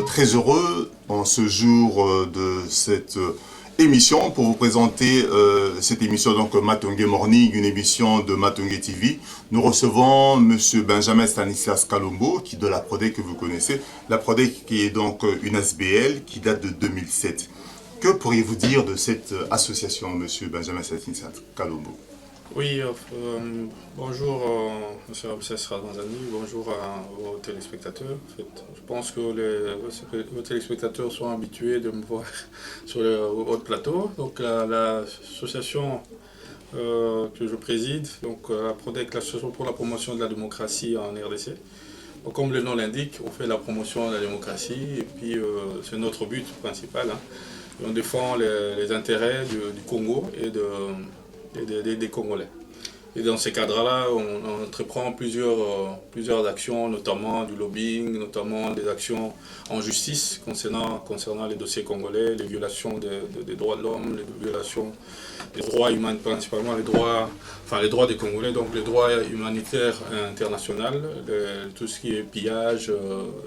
très heureux en ce jour de cette émission pour vous présenter cette émission donc Matungé Morning, une émission de Matungé TV. Nous recevons Monsieur Benjamin Stanislas Kalombo, qui est de la Prodec que vous connaissez, la Prodec qui est donc une ASBL qui date de 2007. Que pourriez-vous dire de cette association, Monsieur Benjamin Stanislas Kalombo? Oui, bonjour M. Ramsès Razanzani, bonjour aux téléspectateurs. En fait, je pense que vos téléspectateurs sont habitués de me voir sur votre plateau. Donc l'association que je préside, donc la PRODEC, l'association pour la promotion de la démocratie en RDC. Donc, comme le nom l'indique, on fait la promotion de la démocratie et puis c'est notre but principal. On défend les intérêts du Congo et des Congolais. Et dans ces cadres-là, on entreprend plusieurs actions, notamment du lobbying, notamment des actions en justice concernant les dossiers congolais, les violations des droits de l'homme, les violations des droits humains, principalement les droits des Congolais, donc les droits humanitaires internationaux, tout ce qui est pillage,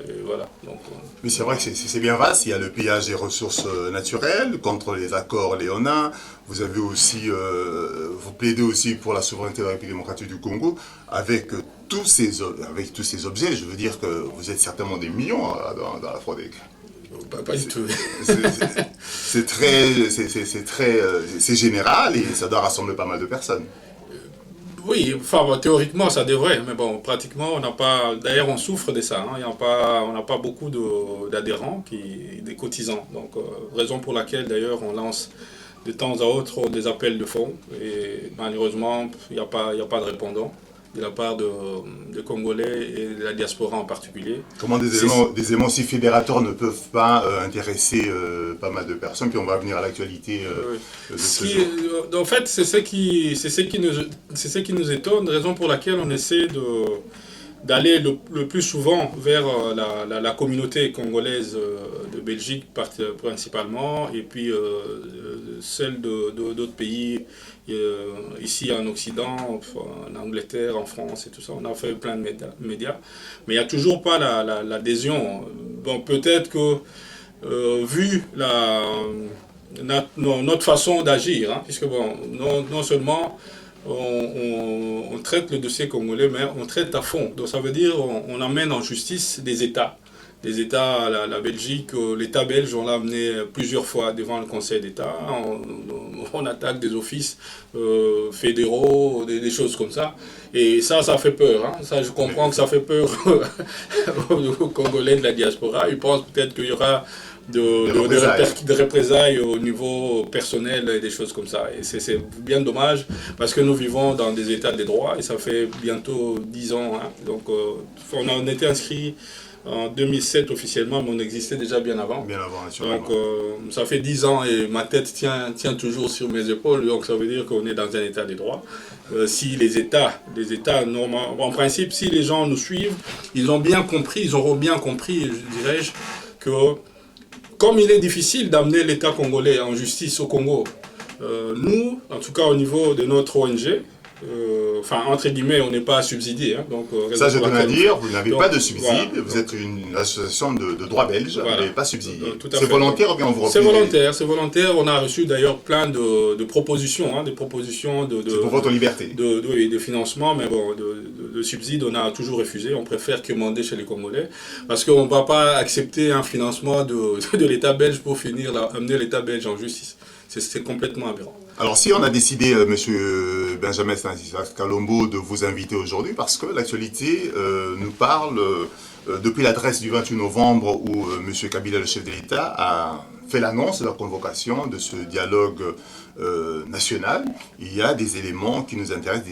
et voilà. Donc, mais c'est vrai que c'est bien vaste, il y a le pillage des ressources naturelles contre les accords léonins, vous avez aussi, vous plaidez aussi pour la souveraineté de la République démocratique du Congo, avec tous ces objets, je veux dire que vous êtes certainement des millions dans la Prodec. Pas du tout. C'est général et ça doit rassembler pas mal de personnes. Oui, enfin théoriquement ça devrait, mais bon, pratiquement on n'a pas. D'ailleurs on souffre de ça, on n'a pas beaucoup d'adhérents, des cotisants. Donc raison pour laquelle d'ailleurs on lance de temps à autre des appels de fonds et malheureusement il n'y a pas de répondant de la part de Congolais et de la diaspora en particulier. Comment des éléments si fédérateurs ne peuvent pas intéresser pas mal de personnes, puis on va venir à l'actualité de ce jour. En fait, c'est ce qui nous étonne, raison pour laquelle on essaie d'aller le plus souvent vers la communauté congolaise de Belgique principalement, et puis celle d'autres pays, ici en Occident, en Angleterre, en France et tout ça. On a fait plein de médias, mais il n'y a toujours pas l'adhésion. Bon, peut-être que vu notre façon d'agir, puisque bon, non seulement on traite le dossier congolais, mais on traite à fond. Donc ça veut dire on emmène en justice des États. Des États, la Belgique, l'État belge, on l'a amené plusieurs fois devant le Conseil d'État. On attaque des offices fédéraux, des choses comme ça. Et ça fait peur. Ça, je comprends que ça fait peur aux Congolais de la diaspora. Ils pensent peut-être qu'il y aura de représailles au niveau personnel et des choses comme ça. Et c'est bien dommage parce que nous vivons dans des états de droit et ça fait bientôt 10 ans. Donc on a été inscrit en 2007 officiellement, mais on existait déjà bien avant. Bien avant, naturellement. Donc ça fait 10 ans et ma tête tient toujours sur mes épaules, donc ça veut dire qu'on est dans un état de droit. Si les États normalement, en principe, si les gens nous suivent, ils auront bien compris, dirais-je, que comme il est difficile d'amener l'État congolais en justice au Congo, nous, en tout cas au niveau de notre ONG, entre guillemets, on n'est pas subsidié. Donc, ça, je tenais à dire, vous n'avez pas de subside, voilà, vous êtes une association de droit belge, voilà, vous n'avez pas subsidié. C'est volontaire ou bien on vous refuse? C'est volontaire. On a reçu d'ailleurs plein de propositions, des propositions c'est pour votre liberté. De financement, mais bon, de subsides, on a toujours refusé. On préfère commander chez les Congolais, parce qu'on ne va pas accepter un financement de l'État belge pour amener l'État belge en justice. C'est complètement aberrant. Alors si on a décidé, Monsieur Benjamin Stanislas Kalombo, de vous inviter aujourd'hui, parce que l'actualité nous parle, depuis l'adresse du 28 novembre où Monsieur Kabila, le chef de l'État, a fait l'annonce de la convocation de ce dialogue national, il y a des éléments qui nous intéressent,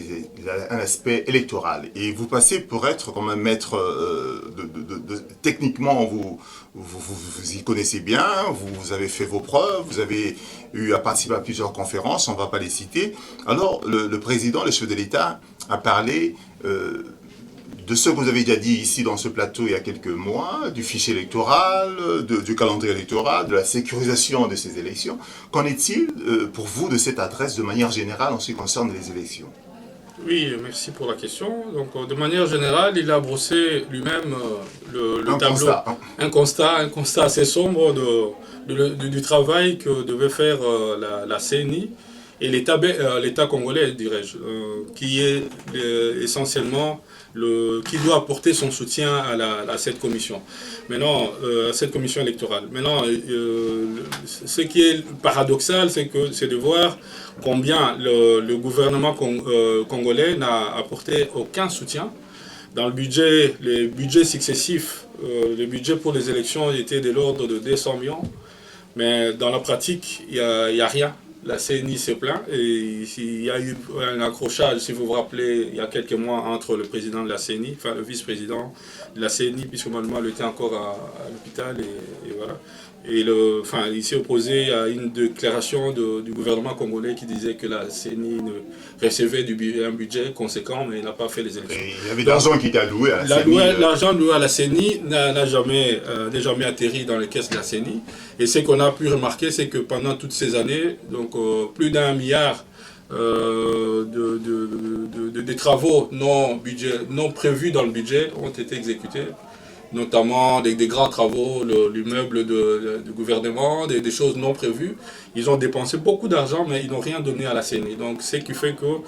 un aspect électoral. Et vous passez pour être comme un maître, techniquement, vous y connaissez bien, vous avez fait vos preuves, vous avez eu à participer à plusieurs conférences, on ne va pas les citer. Alors, le président, le chef de l'État, a parlé de ce que vous avez déjà dit ici dans ce plateau il y a quelques mois, du fichier électoral, du calendrier électoral, de la sécurisation de ces élections. Qu'en est-il pour vous de cette adresse de manière générale en ce qui concerne les élections? Oui, merci pour la question. Donc, de manière générale, il a brossé lui-même le Un tableau, constat, hein. un constat assez sombre du travail que devait faire la CNI et l'État congolais, dirais-je, qui est essentiellement qui doit apporter son soutien à cette commission. Maintenant, à cette commission électorale. Maintenant, ce qui est paradoxal, c'est de voir combien le gouvernement congolais n'a apporté aucun soutien. Dans le budget, les budgets successifs, le budget pour les élections était de l'ordre de 200 millions, mais dans la pratique, il n'y a rien. La CNI se plaint et il y a eu un accrochage, si vous vous rappelez, il y a quelques mois entre le président de la CNI, enfin le vice-président de la CNI, puisque Manuel était encore à l'hôpital et voilà. Et il s'est opposé à une déclaration du gouvernement congolais qui disait que la CNI recevait un budget conséquent, mais n'a pas fait les élections. Et il y avait de l'argent qui était alloué à la CNI. L'argent alloué à la CNI n'a jamais atterri dans les caisses de la CNI. Et ce qu'on a pu remarquer, c'est que pendant toutes ces années, donc plus d'1 milliard des travaux non prévus dans le budget ont été exécutés, notamment des grands travaux, l'immeuble du gouvernement, des choses non prévues. Ils ont dépensé beaucoup d'argent, mais ils n'ont rien donné à la CNI. Donc, ce qui fait que,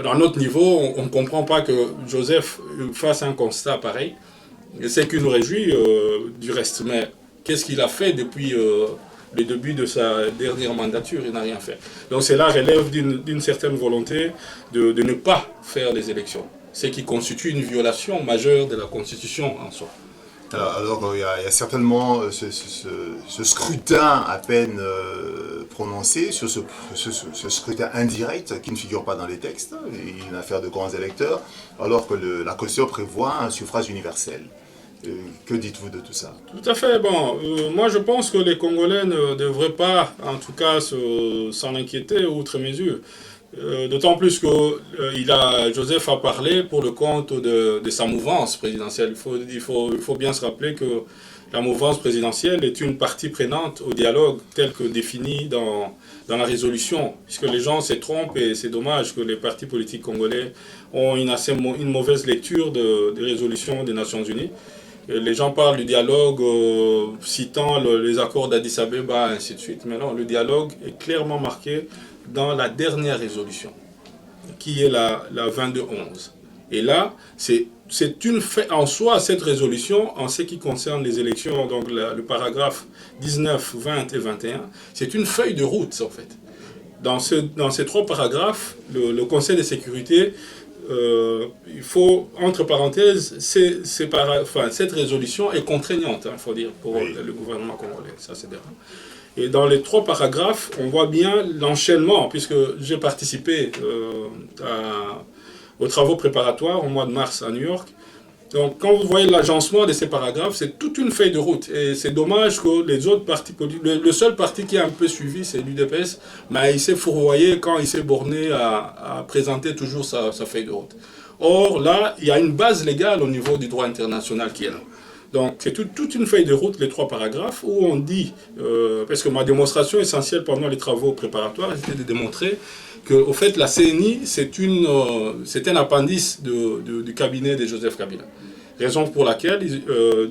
à notre niveau, on ne comprend pas que Joseph fasse un constat pareil. Et c'est qu'il nous réjouit du reste. Mais qu'est-ce qu'il a fait depuis le début de sa dernière mandature? Il n'a rien fait. Donc, cela relève d'une certaine volonté de ne pas faire les élections. Ce qui constitue une violation majeure de la Constitution en soi. Alors, il y a certainement ce scrutin à peine prononcé, sur ce scrutin indirect qui ne figure pas dans les textes, une affaire de grands électeurs, alors que la Constitution prévoit un suffrage universel. Que dites-vous de tout ça? Tout à fait. Bon, moi je pense que les Congolais ne devraient pas, en tout cas, s'en inquiéter outre mesure. D'autant plus que Joseph a parlé pour le compte de sa mouvance présidentielle. Il faut bien se rappeler que la mouvance présidentielle est une partie prenante au dialogue tel que défini dans la résolution. Puisque les gens se trompent et c'est dommage que les partis politiques congolais ont une mauvaise lecture des résolutions des Nations Unies. Les gens parlent du dialogue citant les accords d'Addis Abeba, ainsi de suite. Mais non, le dialogue est clairement marqué dans la dernière résolution, qui est la 2211. Et là, c'est une fait en soi, cette résolution, en ce qui concerne les élections, donc le paragraphe 19, 20 et 21, c'est une feuille de route, en fait. Dans ces trois paragraphes, le Conseil de sécurité, il faut, entre parenthèses, cette résolution est contraignante, il faut dire, pour le gouvernement congolais. Ça, c'est bien. Et dans les trois paragraphes, on voit bien l'enchaînement, puisque j'ai participé aux travaux préparatoires au mois de mars à New York. Donc, quand vous voyez l'agencement de ces paragraphes, c'est toute une feuille de route. Et c'est dommage que les autres partis politiques, le seul parti qui a un peu suivi, c'est l'UDPS, mais il s'est fourvoyé quand il s'est borné à présenter toujours sa feuille de route. Or, là, il y a une base légale au niveau du droit international qui est là. Donc, c'est toute une feuille de route, les trois paragraphes, où on dit, parce que ma démonstration essentielle pendant les travaux préparatoires, c'était de démontrer qu'au fait, la CNI, c'est un appendice du cabinet de Joseph Kabila. Raison pour laquelle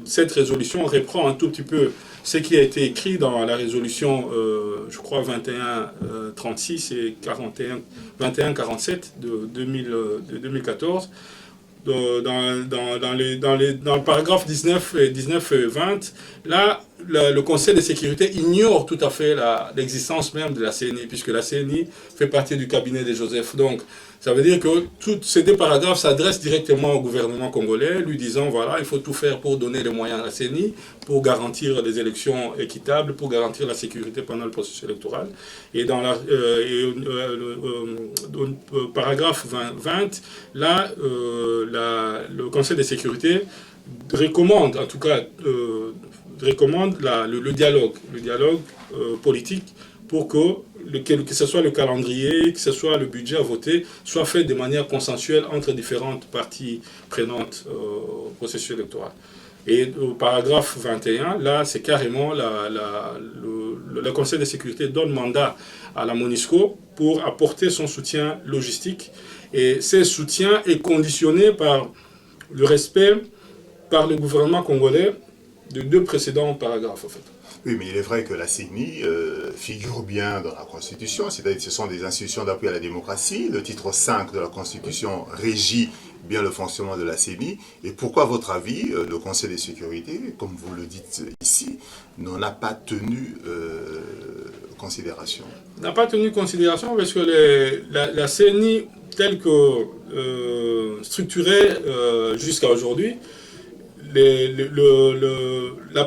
cette résolution reprend un tout petit peu ce qui a été écrit dans la résolution, je crois, 2136 et 2147 de 2014, dans le paragraphe 19 et 20, là, le Conseil de sécurité ignore tout à fait l'existence même de la CNI, puisque la CNI fait partie du cabinet de Joseph. Donc, ça veut dire que tous ces deux paragraphes s'adressent directement au gouvernement congolais, lui disant, voilà, il faut tout faire pour donner les moyens à la CNI, pour garantir des élections équitables, pour garantir la sécurité pendant le processus électoral. Et dans le paragraphe 20, là, le Conseil de sécurité recommande, en tout cas, le dialogue politique pour que ce soit le calendrier, que ce soit le budget à voter, soit fait de manière consensuelle entre différentes parties prenantes au processus électoral. Et au paragraphe 21, là, c'est carrément le Conseil de sécurité donne mandat à la MONUSCO pour apporter son soutien logistique. Et ce soutien est conditionné par le respect par le gouvernement congolais de 2 précédents paragraphes, en fait. Oui, mais il est vrai que la CENI figure bien dans la Constitution, c'est-à-dire que ce sont des institutions d'appui à la démocratie. Le titre 5 de la Constitution régit bien le fonctionnement de la CENI. Et pourquoi, à votre avis, le Conseil de sécurité, comme vous le dites ici, n'en a pas tenu considération? N'a pas tenu considération parce que la CENI, telle que structurée jusqu'à aujourd'hui, la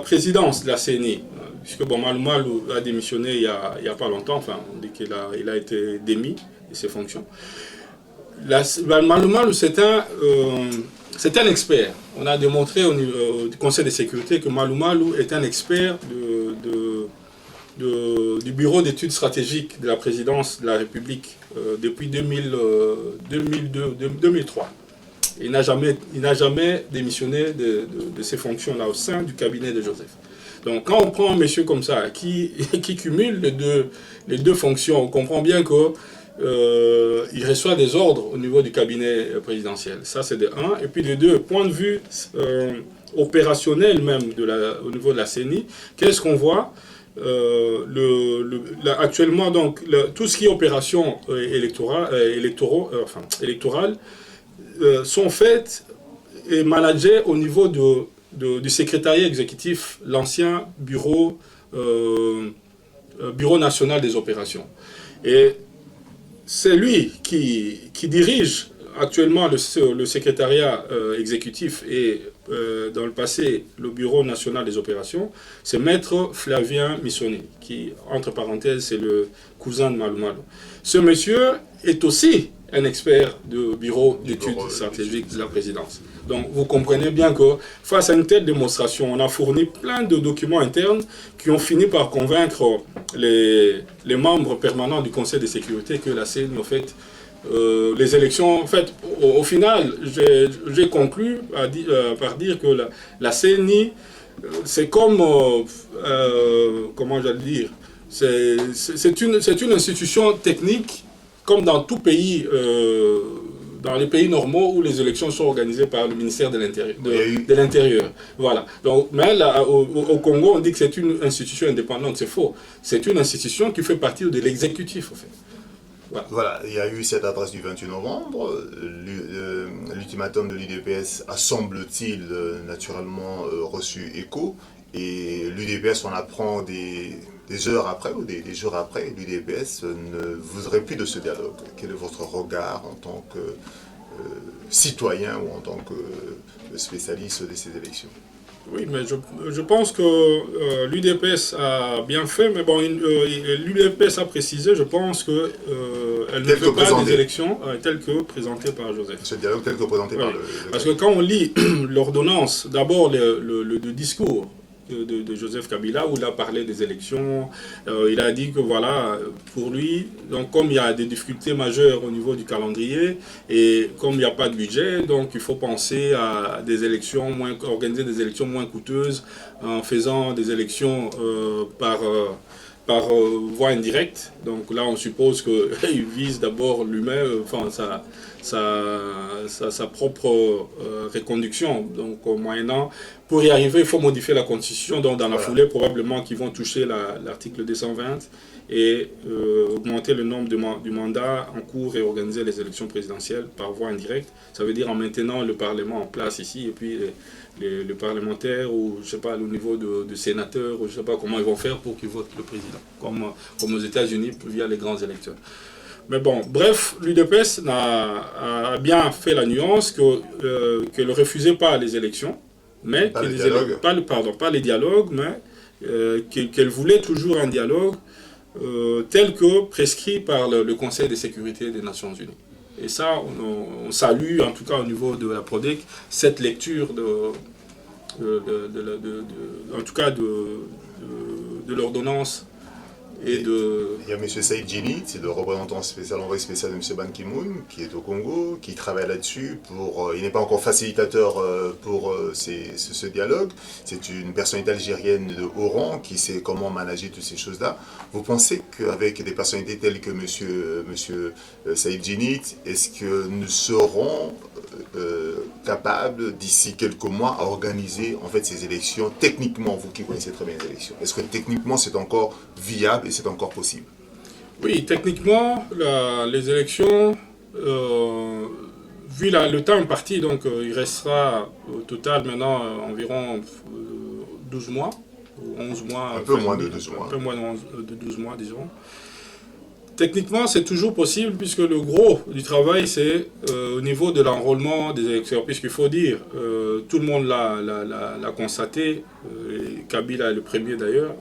présidence de la CENI, puisque bon, Malou a démissionné il y a pas longtemps, enfin, on dit qu'il a été démis de ses fonctions. Malou, c'est un expert. On a démontré au Conseil de sécurité que Malou est un expert du bureau d'études stratégiques de la présidence de la République depuis 2003. Il n'a jamais démissionné de ses fonctions-là au sein du cabinet de Joseph. Donc quand on prend un monsieur comme ça, qui cumule les deux fonctions, on comprend bien qu'il reçoit des ordres au niveau du cabinet présidentiel. Ça, c'est de un. Et puis de deux, point de vue opérationnel même au niveau de la CENI, qu'est-ce qu'on voit actuellement, donc, tout ce qui est opération électorale, sont faites et managées au niveau du secrétariat exécutif, l'ancien bureau national des opérations. Et c'est lui qui dirige actuellement le secrétariat exécutif et dans le passé le bureau national des opérations. C'est Maître Flavien Missoni, qui, entre parenthèses, c'est le cousin de Malou. Ce monsieur est aussi un expert du bureau d'études stratégiques de la présidence. Donc vous comprenez bien que face à une telle démonstration, on a fourni plein de documents internes qui ont fini par convaincre les membres permanents du Conseil de sécurité que la CENI, en fait, les élections, en fait, au final, j'ai conclu par dire que la CENI, c'est comme, comment j'allais dire, c'est une institution technique, comme dans tout pays, dans les pays normaux où les élections sont organisées par le ministère de l'Intérieur. Voilà. Donc, mais là, au Congo, on dit que c'est une institution indépendante. C'est faux. C'est une institution qui fait partie de l'exécutif, en fait. Voilà, il y a eu cette adresse du 28 novembre. L'ultimatum de l'UDPS a, semble-t-il, naturellement reçu écho. Et l'UDPS, on apprend des heures après ou des jours après, l'UDPS ne voudrait plus de ce dialogue. Quel est votre regard en tant que citoyen ou en tant que spécialiste de ces élections? Oui, mais je pense que l'UDPS a bien fait, mais bon, l'UDPS a précisé, je pense qu'elle ne veut pas des élections telles que présentées par Joseph. Ce dialogue tel que présenté par le... Parce que quand on lit l'ordonnance, d'abord le discours de Joseph Kabila, où il a parlé des élections, il a dit que voilà, pour lui, donc comme il y a des difficultés majeures au niveau du calendrier, et comme il n'y a pas de budget, donc il faut penser à des élections organiser des élections moins coûteuses, en faisant des élections par voie indirecte. Donc là, on suppose qu'il vise d'abord lui-même, enfin sa propre reconduction. Donc moyennant, pour y arriver, il faut modifier la Constitution. Donc dans la foulée, probablement qu'ils vont toucher l'article 220 et augmenter le nombre du mandat en cours et organiser les élections présidentielles par voie indirecte. Ça veut dire en maintenant le Parlement en place ici et puis les parlementaires ou je sais pas au niveau de sénateurs ou je sais pas comment ils vont faire pour qu'ils votent le président comme aux États-Unis via les grands électeurs. Mais bon, bref, l'UDPS a bien fait la nuance qu'elle ne refusait pas les élections, mais pas les dialogues, mais qu'elle voulait toujours un dialogue tel que prescrit par le Conseil de sécurité des Nations Unies. Et ça, on salue, en tout cas au niveau de la PRODEC, cette lecture en tout cas de l'ordonnance et de... Il y a M. Saïd Djinit, c'est le représentant spécial, envoyé spécial de M. Ban Ki-moon, qui est au Congo, qui travaille là-dessus. Il n'est pas encore facilitateur pour ce dialogue. C'est une personnalité algérienne de haut rang qui sait comment manager toutes ces choses-là. Vous pensez qu'avec des personnalités telles que M. Saïd Djinit, est-ce que nous serons capables, d'ici quelques mois, à organiser en fait ces élections, techniquement, vous qui connaissez très bien les élections, est-ce que techniquement c'est encore viable et c'est encore possible? Oui, techniquement, les élections, vu le temps imparti, donc il restera au total maintenant environ 12 mois, ou 11 mois. Un peu moins de 12 mois. Un peu moins de 12 mois, disons. Techniquement, c'est toujours possible puisque le gros du travail, c'est au niveau de l'enrôlement des électeurs. Puisqu'il faut dire, tout le monde l'a constaté, et Kabila est le premier d'ailleurs,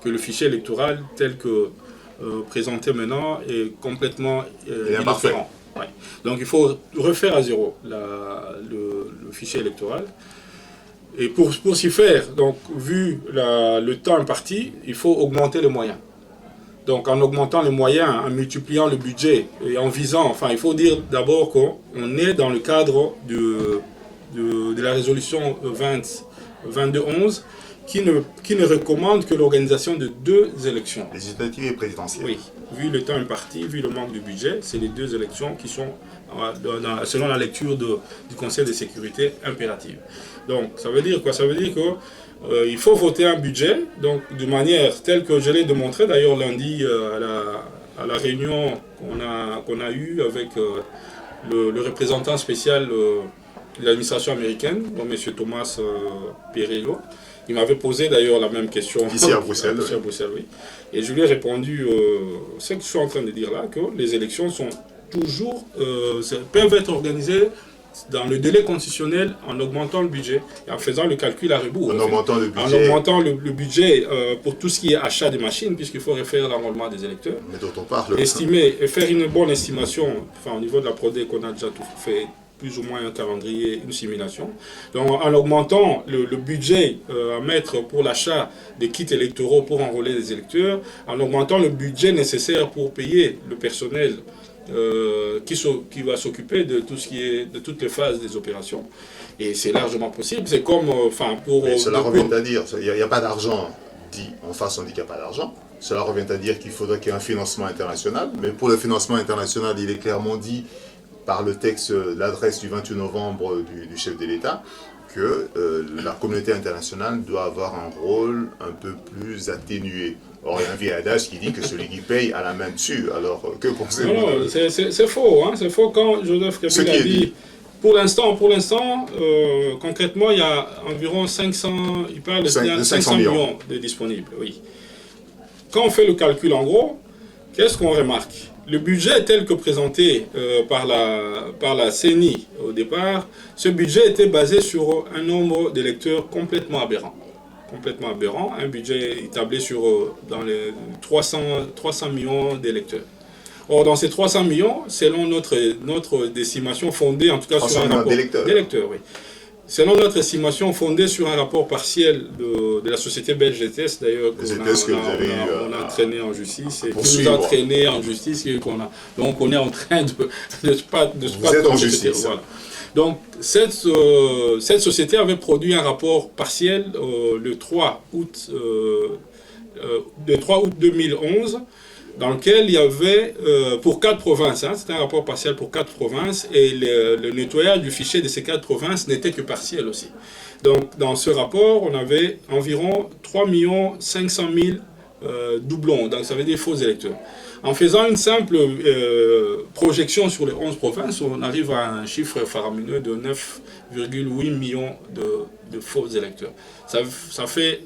que le fichier électoral tel que présenté maintenant est complètement indifférent. Ouais. Donc il faut refaire à zéro le fichier électoral. Et pour s'y faire, donc, vu le temps imparti, il faut augmenter les moyens. Donc en augmentant les moyens, en multipliant le budget et en visant, enfin il faut dire d'abord qu'on est dans le cadre de la résolution 2211 qui ne recommande que l'organisation de 2 élections. Législatives et présidentielles. Oui, vu le temps imparti, vu le manque de budget, c'est les 2 élections qui sont, selon la lecture du Conseil de sécurité, impératives. Donc ça veut dire quoi? Ça veut dire que il faut voter un budget, donc de manière telle que je l'ai démontré d'ailleurs lundi à la réunion qu'on a eue avec le représentant spécial de l'administration américaine, donc M. Thomas Perello. Il m'avait posé d'ailleurs la même question. Ici à Bruxelles. Ici à Bruxelles, oui. Et je lui ai répondu ce que je suis en train de dire là, que les élections sont toujours, peuvent être organisées dans le délai constitutionnel en augmentant le budget et en faisant le calcul à rebours. En augmentant le budget. En augmentant le budget pour tout ce qui est achat des machines, puisqu'il faut refaire l'enrôlement des électeurs. Mais dont on parle. Estimer et faire une bonne estimation, enfin au niveau de la PRODE qu'on a déjà tout fait, plus ou moins un calendrier, une simulation. Donc en augmentant le budget à mettre pour l'achat des kits électoraux pour enrôler les électeurs, en augmentant le budget nécessaire pour payer le personnel qui va s'occuper de tout ce qui est de toutes les phases des opérations, et c'est largement possible. C'est comme pour cela revient à dire il n'y a pas d'argent, dit en face on dit qu'il n'y a pas d'argent. Cela revient à dire qu'il faudrait qu'il y ait un financement international, mais pour le financement international il est clairement dit par le texte, l'adresse du 28 novembre du chef de l'État, que la communauté internationale doit avoir un rôle un peu plus atténué. Or, il y a un vieil adage qui dit que celui qui paye a la main dessus. Alors, que pensez-vous? Non, c'est faux. Hein, c'est faux quand Joseph Kabila a dit... Pour l'instant, concrètement, il y a environ 500... Il parle de 500 millions de disponibles, oui. Quand on fait le calcul, en gros, qu'est-ce qu'on remarque? Le budget tel que présenté par la CENI au départ, ce budget était basé sur un nombre d'électeurs complètement aberrant. Un budget établi sur dans les 300 millions d'électeurs. Or, dans ces 300 millions, selon notre estimation fondée, en tout cas sur un rapport d'électeurs, oui. Selon notre estimation fondée sur un rapport partiel de la société belge des tests, d'ailleurs, qu'on a traîné en justice, et qui nous a traîné en justice, donc on est en train de se battre. Vous êtes en justice. Voilà. Donc cette société avait produit un rapport partiel le 3 août 2011, dans lequel il y avait, pour 4 provinces, hein, c'était un rapport partiel pour 4 provinces, et le nettoyage du fichier de ces 4 provinces n'était que partiel aussi. Donc dans ce rapport, on avait environ 3 500 000 doublons, donc ça veut dire faux électeurs. En faisant une simple projection sur les 11 provinces, on arrive à un chiffre faramineux de 9,8 millions de faux électeurs. Ça fait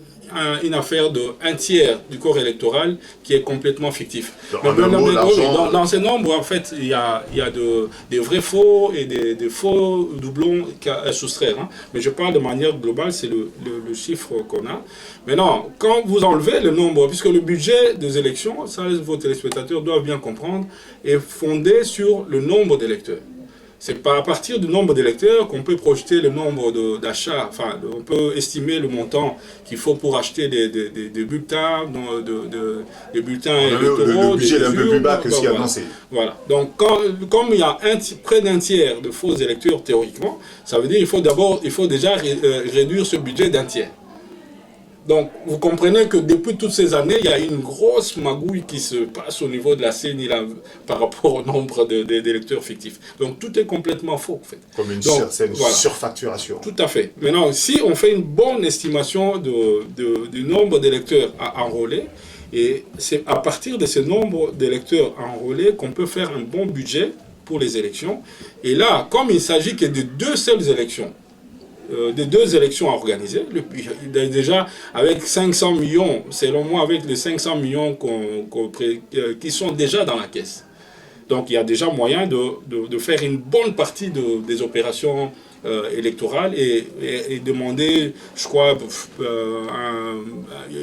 une affaire de 1/3 du corps électoral qui est complètement fictif. Dans ces nombres, en fait, il y a des vrais faux et des faux doublons à soustraire. Hein. Mais je parle de manière globale, c'est le chiffre qu'on a. Maintenant, quand vous enlevez le nombre, puisque le budget des élections, ça vos téléspectateurs doivent bien comprendre, est fondé sur le nombre d'électeurs. C'est pas à partir du nombre d'électeurs qu'on peut projeter le nombre d'achats, enfin, on peut estimer le montant qu'il faut pour acheter des bulletins, des bulletins électoraux. Le budget est un peu plus bas que ce qui est annoncé. Voilà. Donc, comme il y a près d'un tiers de faux électeurs théoriquement, ça veut dire qu'il faut déjà réduire ce budget d'un tiers. Donc, vous comprenez que depuis toutes ces années, il y a une grosse magouille qui se passe au niveau de la CENI là, par rapport au nombre d'électeurs fictifs. Donc, tout est complètement faux, en fait. Comme une surfacturation. Tout à fait. Maintenant, si on fait une bonne estimation du nombre d'électeurs à enrôler, et c'est à partir de ce nombre d'électeurs à enrôler qu'on peut faire un bon budget pour les élections. Et là, comme il ne s'agit que de deux seules élections, des deux élections à organiser. Déjà, avec 500 millions, selon moi, avec les 500 millions qui sont déjà dans la caisse. Donc, il y a déjà moyen de faire une bonne partie des opérations électorales et demander, je crois,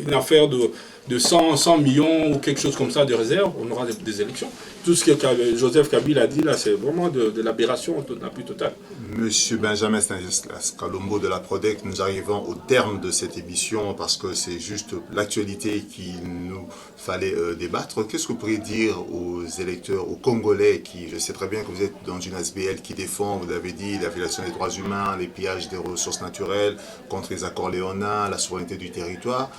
une affaire de 100 millions ou quelque chose comme ça de réserve, on aura des élections. Tout ce que Joseph Kabila a dit là, c'est vraiment de l'aberration la plus totale. Monsieur Benjamin Stanislas Kalombo de la Prodec, nous arrivons au terme de cette émission parce que c'est juste l'actualité qu'il nous fallait débattre. Qu'est-ce que vous pourriez dire aux électeurs, aux Congolais qui, je sais très bien que vous êtes dans une ASBL qui défend, vous l'avez dit, la violation des droits humains, les pillages des ressources naturelles, contre les accords léonins, la souveraineté du territoire.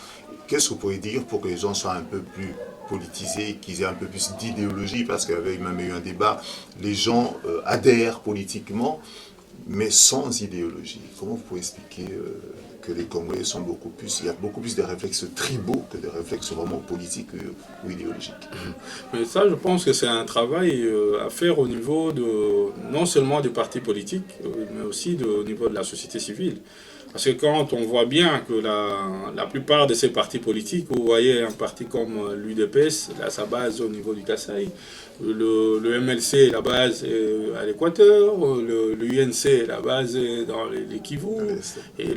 Qu'est-ce que vous pourriez dire pour que les gens soient un peu plus politisés, qu'ils aient un peu plus d'idéologie, parce qu'il y avait même eu un débat, les gens adhèrent politiquement, mais sans idéologie. Comment vous pouvez expliquer que les Congolais sont beaucoup plus, il y a beaucoup plus de réflexes tribaux que de réflexes vraiment politiques ou idéologiques? Mais ça, je pense que c'est un travail à faire au niveau non seulement des partis politiques, mais aussi au niveau de la société civile. Parce que quand on voit bien que la plupart de ces partis politiques, vous voyez un parti comme l'UDPS, à sa base au niveau du Kasaï, le MLC, la base est à l'Équateur, le UNC, la base est dans les Kivu, et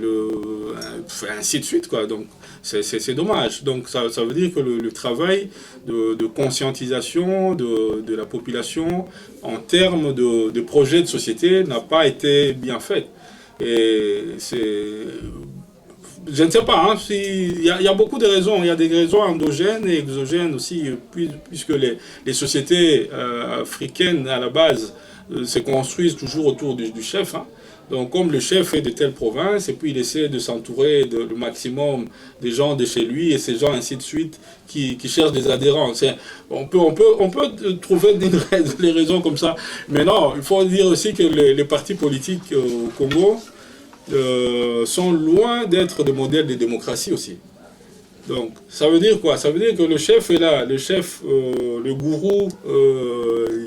ainsi de suite, quoi. Donc c'est dommage. Donc ça veut dire que le travail de conscientisation de la population en termes de projets de société n'a pas été bien fait. Et je ne sais pas, hein, il y a beaucoup de raisons. Il y a des raisons endogènes et exogènes aussi, puisque les sociétés africaines, à la base, se construisent toujours autour du chef. Hein. Donc, comme le chef est de telle province, et puis il essaie de s'entourer le maximum des gens de chez lui, et ces gens, ainsi de suite, qui cherchent des adhérents. On peut trouver des raisons comme ça. Mais non, il faut dire aussi que les partis politiques au Congo sont loin d'être des modèles de démocratie aussi. Donc, ça veut dire quoi? Ça veut dire que le chef est là, le chef, le gourou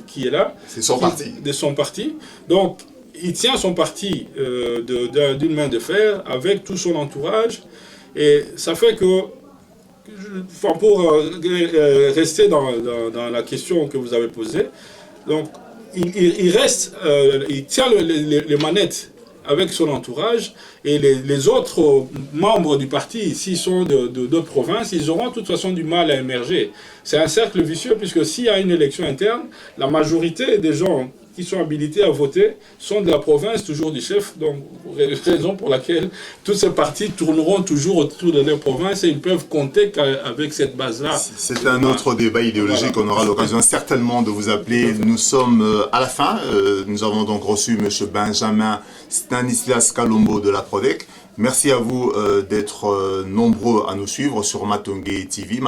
qui est là. C'est son parti. De son parti. Donc, il tient son parti d'une main de fer avec tout son entourage. Et ça fait que, pour rester dans la question que vous avez posée, donc, il tient les manettes avec son entourage, et les autres membres du parti, s'ils sont d'autres provinces, ils auront de toute façon du mal à émerger. C'est un cercle vicieux, puisque s'il y a une élection interne, la majorité des gens qui sont habilités à voter sont de la province, toujours du chef, donc raison pour laquelle tous ces partis tourneront toujours autour de leur province, et ils peuvent compter qu'avec cette base-là. C'est un autre débat idéologique, voilà. On aura l'occasion certainement de vous appeler. Nous sommes à la fin, nous avons donc reçu M. Benjamin Stanislas Kalombo de la Prodec. Merci à vous d'être nombreux à nous suivre sur Matongué TV.